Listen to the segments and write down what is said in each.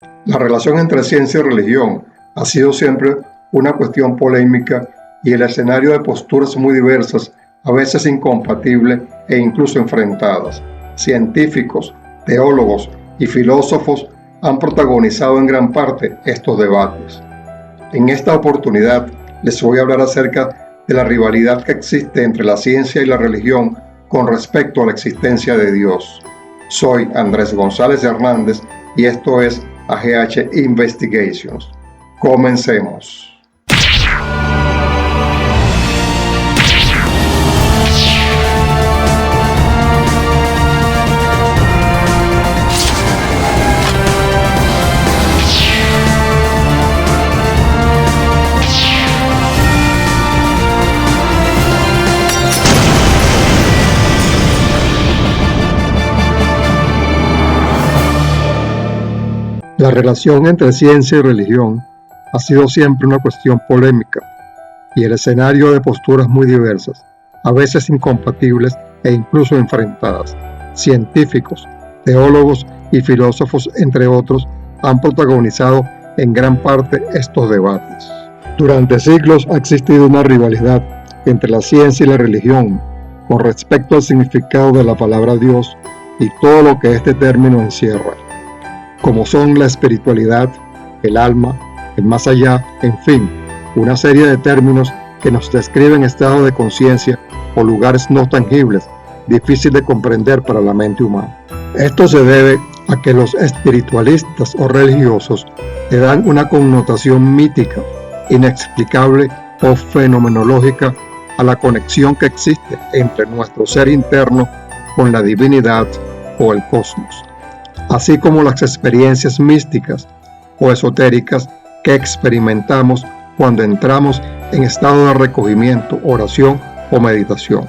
La relación entre ciencia y religión ha sido siempre una cuestión polémica y el escenario de posturas muy diversas, a veces incompatibles e incluso enfrentadas. Científicos, teólogos y filósofos han protagonizado en gran parte estos debates. En esta oportunidad les voy a hablar acerca de la rivalidad que existe entre la ciencia y la religión con respecto a la existencia de Dios. Soy Andrés González Hernández y esto es AGH Investigations. Comencemos. La relación entre ciencia y religión ha sido siempre una cuestión polémica y el escenario de posturas muy diversas, a veces incompatibles e incluso enfrentadas. Científicos, teólogos y filósofos, entre otros, han protagonizado en gran parte estos debates. Durante siglos ha existido una rivalidad entre la ciencia y la religión con respecto al significado de la palabra Dios y todo lo que este término encierra, como son la espiritualidad, el alma, el más allá, en fin, una serie de términos que nos describen estados de conciencia o lugares no tangibles, difícil de comprender para la mente humana. Esto se debe a que los espiritualistas o religiosos le dan una connotación mítica, inexplicable o fenomenológica a la conexión que existe entre nuestro ser interno con la divinidad o el cosmos, así como las experiencias místicas o esotéricas que experimentamos cuando entramos en estado de recogimiento, oración o meditación.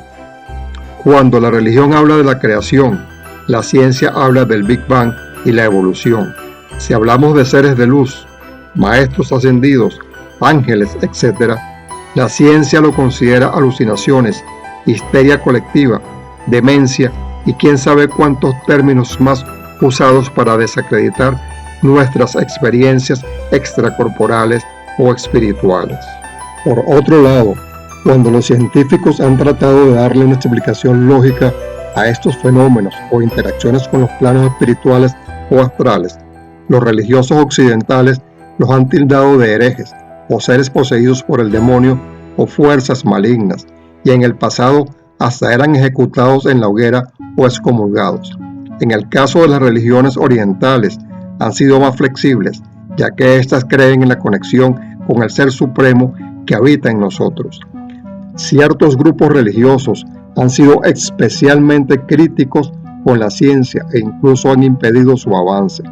Cuando la religión habla de la creación, la ciencia habla del Big Bang y la evolución. Si hablamos de seres de luz, maestros ascendidos, ángeles, etc., la ciencia lo considera alucinaciones, histeria colectiva, demencia y quién sabe cuántos términos más usados para desacreditar nuestras experiencias extracorporales o espirituales. Por otro lado, cuando los científicos han tratado de darle una explicación lógica a estos fenómenos o interacciones con los planos espirituales o astrales, los religiosos occidentales los han tildado de herejes o seres poseídos por el demonio o fuerzas malignas, y en el pasado hasta eran ejecutados en la hoguera o excomulgados. En el caso de las religiones orientales, han sido más flexibles, ya que éstas creen en la conexión con el Ser Supremo que habita en nosotros. Ciertos grupos religiosos han sido especialmente críticos con la ciencia e incluso han impedido su avance.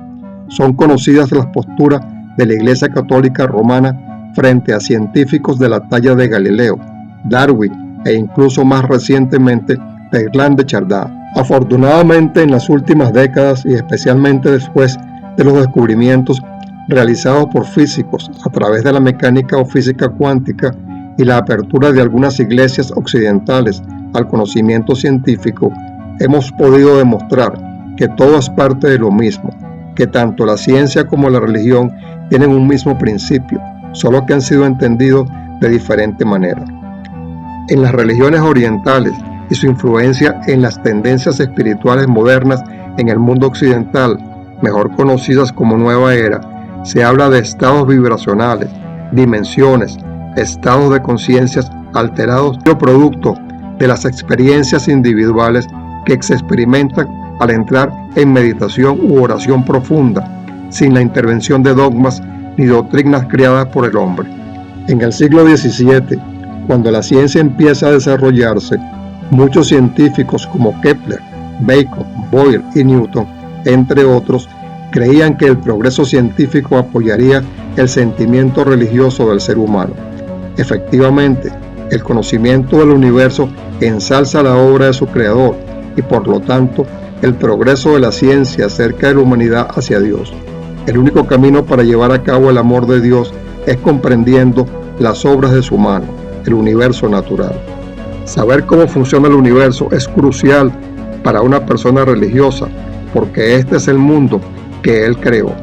Son conocidas las posturas de la Iglesia Católica Romana frente a científicos de la talla de Galileo, Darwin e incluso más recientemente Teilhard de Chardin. Afortunadamente, en las últimas décadas y especialmente después de los descubrimientos realizados por físicos a través de la mecánica o física cuántica y la apertura de algunas iglesias occidentales al conocimiento científico, hemos podido demostrar que todo es parte de lo mismo, que tanto la ciencia como la religión tienen un mismo principio, solo que han sido entendidos de diferente manera. En las religiones orientales y su influencia en las tendencias espirituales modernas en el mundo occidental, mejor conocidas como Nueva Era, se habla de estados vibracionales, dimensiones, estados de conciencias alterados o producto de las experiencias individuales que se experimentan al entrar en meditación u oración profunda, sin la intervención de dogmas ni doctrinas creadas por el hombre. En el siglo XVII, cuando la ciencia empieza a desarrollarse, muchos científicos como Kepler, Bacon, Boyle y Newton, entre otros, creían que el progreso científico apoyaría el sentimiento religioso del ser humano. Efectivamente, el conocimiento del universo ensalza la obra de su creador y por lo tanto el progreso de la ciencia acerca de la humanidad hacia Dios. El único camino para llevar a cabo el amor de Dios es comprendiendo las obras de su mano, el universo natural. Saber cómo funciona el universo es crucial para una persona religiosa, porque este es el mundo que Él creó.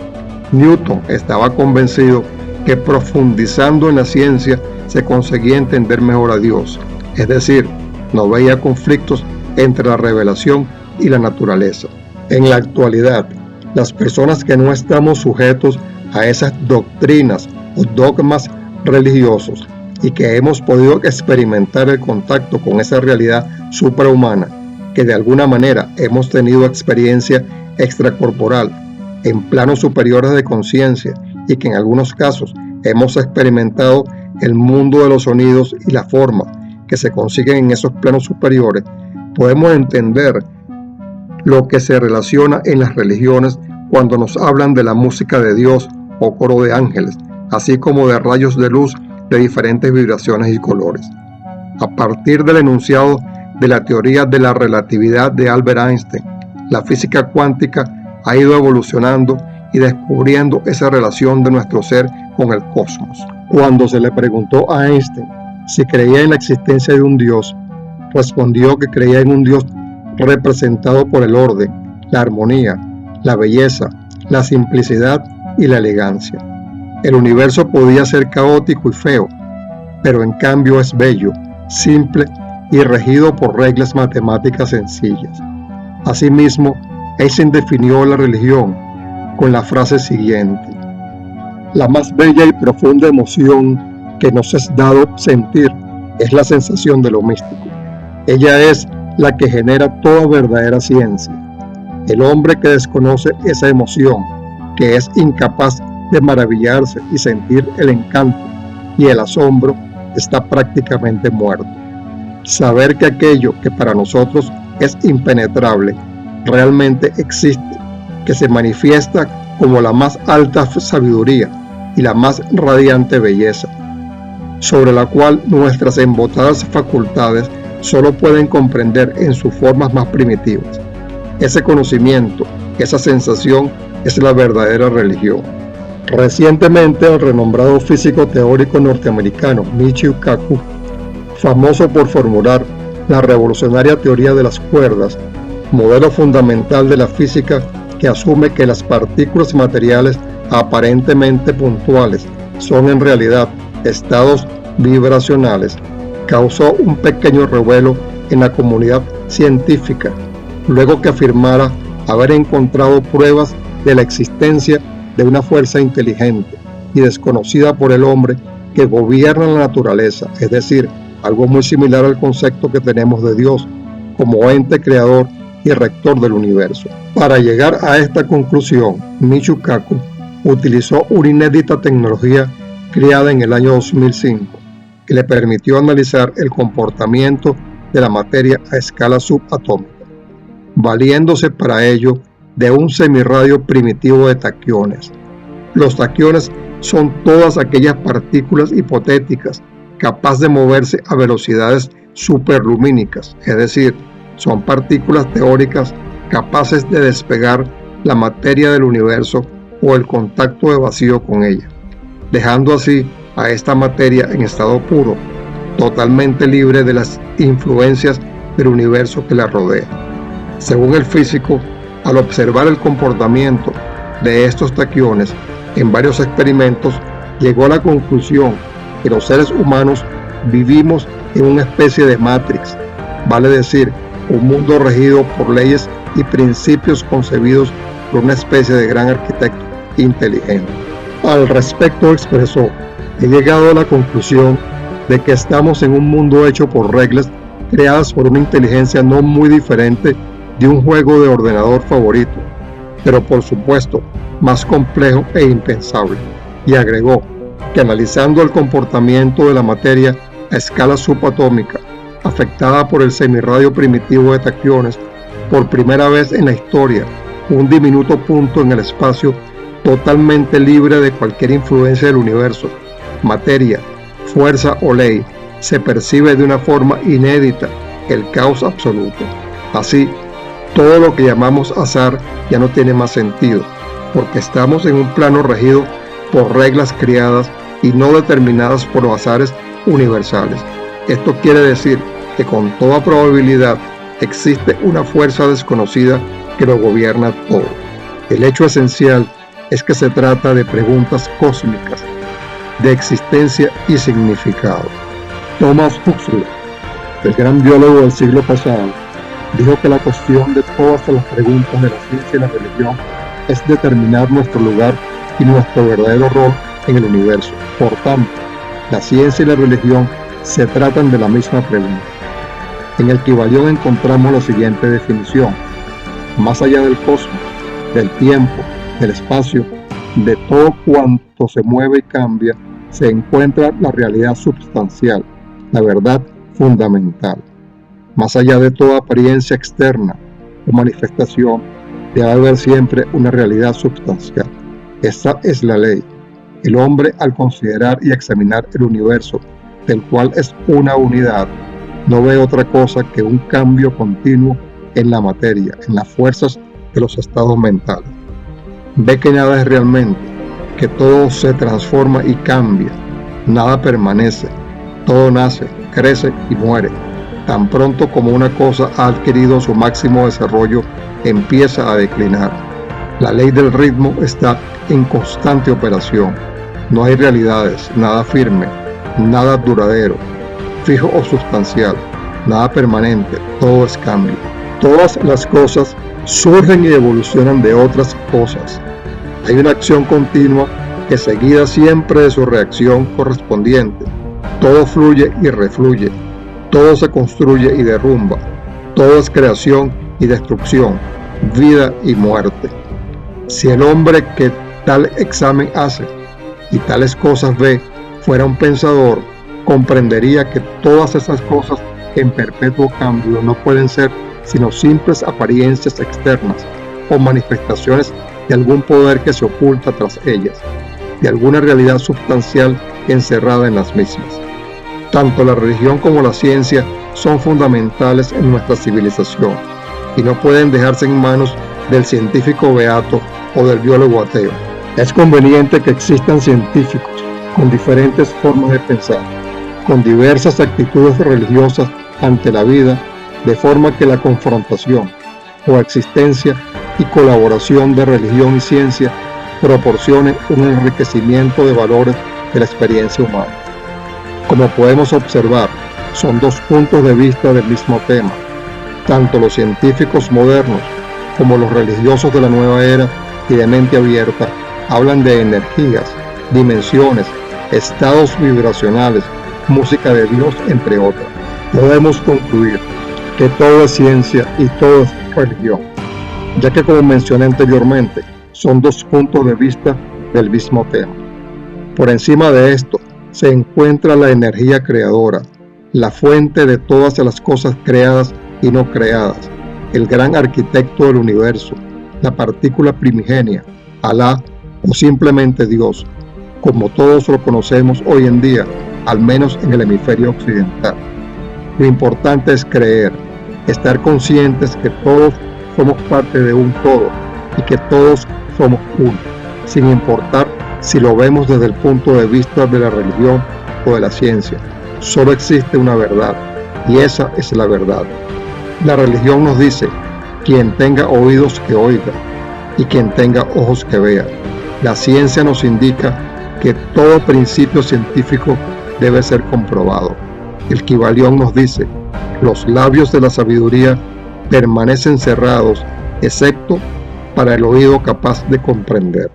Newton estaba convencido que profundizando en la ciencia se conseguía entender mejor a Dios, es decir, no veía conflictos entre la revelación y la naturaleza. En la actualidad, las personas que no estamos sujetos a esas doctrinas o dogmas religiosos y que hemos podido experimentar el contacto con esa realidad suprahumana, que de alguna manera hemos tenido experiencia extracorporal en planos superiores de conciencia y que en algunos casos hemos experimentado el mundo de los sonidos y la forma que se consiguen en esos planos superiores, podemos entender lo que se relaciona en las religiones cuando nos hablan de la música de Dios o coro de ángeles, así como de rayos de luz de diferentes vibraciones y colores. A partir del enunciado de la teoría de la relatividad de Albert Einstein, la física cuántica ha ido evolucionando y descubriendo esa relación de nuestro ser con el cosmos. Cuando se le preguntó a Einstein si creía en la existencia de un Dios, respondió que creía en un Dios representado por el orden, la armonía, la belleza, la simplicidad y la elegancia. El universo podía ser caótico y feo, pero en cambio es bello, simple y regido por reglas matemáticas sencillas. Asimismo, Einstein definió la religión con la frase siguiente: la más bella y profunda emoción que nos es dado sentir es la sensación de lo místico. Ella es la que genera toda verdadera ciencia. El hombre que desconoce esa emoción, que es incapaz de maravillarse y sentir el encanto y el asombro, está prácticamente muerto. Saber que aquello que para nosotros es impenetrable realmente existe, que se manifiesta como la más alta sabiduría y la más radiante belleza, sobre la cual nuestras embotadas facultades solo pueden comprender en sus formas más primitivas. Ese conocimiento, esa sensación es la verdadera religión. Recientemente el renombrado físico teórico norteamericano Michio Kaku, famoso por formular la revolucionaria teoría de las cuerdas, modelo fundamental de la física que asume que las partículas materiales aparentemente puntuales son en realidad estados vibracionales, causó un pequeño revuelo en la comunidad científica, luego que afirmara haber encontrado pruebas de la existencia de una fuerza inteligente y desconocida por el hombre que gobierna la naturaleza, es decir, algo muy similar al concepto que tenemos de Dios como ente creador y rector del universo. Para llegar a esta conclusión, Michio Kaku utilizó una inédita tecnología creada en el año 2005 que le permitió analizar el comportamiento de la materia a escala subatómica, valiéndose para ello de un semirradio primitivo de taquiones. Los taquiones son todas aquellas partículas hipotéticas capaces de moverse a velocidades superlumínicas, es decir, son partículas teóricas capaces de despegar la materia del universo o el contacto de vacío con ella, dejando así a esta materia en estado puro, totalmente libre de las influencias del universo que la rodea. Según el físico, al observar el comportamiento de estos taquiones en varios experimentos, llegó a la conclusión que los seres humanos vivimos en una especie de Matrix, vale decir, un mundo regido por leyes y principios concebidos por una especie de gran arquitecto inteligente. Al respecto expresó: he llegado a la conclusión de que estamos en un mundo hecho por reglas creadas por una inteligencia no muy diferente de un juego de ordenador favorito, pero por supuesto más complejo e impensable. Y agregó que analizando el comportamiento de la materia a escala subatómica, afectada por el semirradio primitivo de taquiones, por primera vez en la historia, un diminuto punto en el espacio totalmente libre de cualquier influencia del universo, materia, fuerza o ley, se percibe de una forma inédita el caos absoluto. Así, todo lo que llamamos azar ya no tiene más sentido, porque estamos en un plano regido por reglas creadas y no determinadas por los azares universales. Esto quiere decir que con toda probabilidad existe una fuerza desconocida que lo gobierna todo. El hecho esencial es que se trata de preguntas cósmicas, de existencia y significado. Thomas Huxley, el gran biólogo del siglo pasado, dijo que la cuestión de todas las preguntas de la ciencia y la religión es determinar nuestro lugar y nuestro verdadero rol en el universo. Por tanto, la ciencia y la religión se tratan de la misma pregunta. En el Kybalión encontramos la siguiente definición: más allá del cosmos, del tiempo, del espacio, de todo cuanto se mueve y cambia, se encuentra la realidad substancial, la verdad fundamental. Más allá de toda apariencia externa o manifestación, debe haber siempre una realidad substancial. Esta es la ley. El hombre, al considerar y examinar el universo, del cual es una unidad, no ve otra cosa que un cambio continuo en la materia, en las fuerzas de los estados mentales. Ve que nada es realmente, que todo se transforma y cambia, nada permanece, todo nace, crece y muere. Tan pronto como una cosa ha adquirido su máximo desarrollo, empieza a declinar. La ley del ritmo está en constante operación. No hay realidades, nada firme, nada duradero, fijo o sustancial, nada permanente, todo es cambio. Todas las cosas surgen y evolucionan de otras cosas. Hay una acción continua que, seguida siempre de su reacción correspondiente, todo fluye y refluye, todo se construye y derrumba, todo es creación y destrucción, vida y muerte. Si el hombre que tal examen hace y tales cosas ve fuera un pensador, comprendería que todas esas cosas en perpetuo cambio no pueden ser sino simples apariencias externas o manifestaciones de algún poder que se oculta tras ellas, de alguna realidad substancial encerrada en las mismas. Tanto la religión como la ciencia son fundamentales en nuestra civilización y no pueden dejarse en manos del científico beato o del biólogo ateo. Es conveniente que existan científicos con diferentes formas de pensar, con diversas actitudes religiosas ante la vida, de forma que la confrontación, coexistencia y colaboración de religión y ciencia proporcione un enriquecimiento de valores de la experiencia humana. Como podemos observar, son dos puntos de vista del mismo tema. Tanto los científicos modernos como los religiosos de la nueva era y de mente abierta hablan de energías, dimensiones, estados vibracionales, música de Dios, entre otras. Podemos concluir que todo es ciencia y todo es religión, ya que, como mencioné anteriormente, son dos puntos de vista del mismo tema. Por encima de esto se encuentra la energía creadora, la fuente de todas las cosas creadas y no creadas, el gran arquitecto del universo, la partícula primigenia, Alá o simplemente Dios, como todos lo conocemos hoy en día, al menos en el hemisferio occidental. Lo importante es creer, estar conscientes que todos somos parte de un todo y que todos somos uno, sin importar si lo vemos desde el punto de vista de la religión o de la ciencia. Solo existe una verdad, y esa es la verdad. La religión nos dice: quien tenga oídos que oiga, y quien tenga ojos que vea. La ciencia nos indica que todo principio científico debe ser comprobado. El Kybalión nos dice: los labios de la sabiduría permanecen cerrados, excepto para el oído capaz de comprender.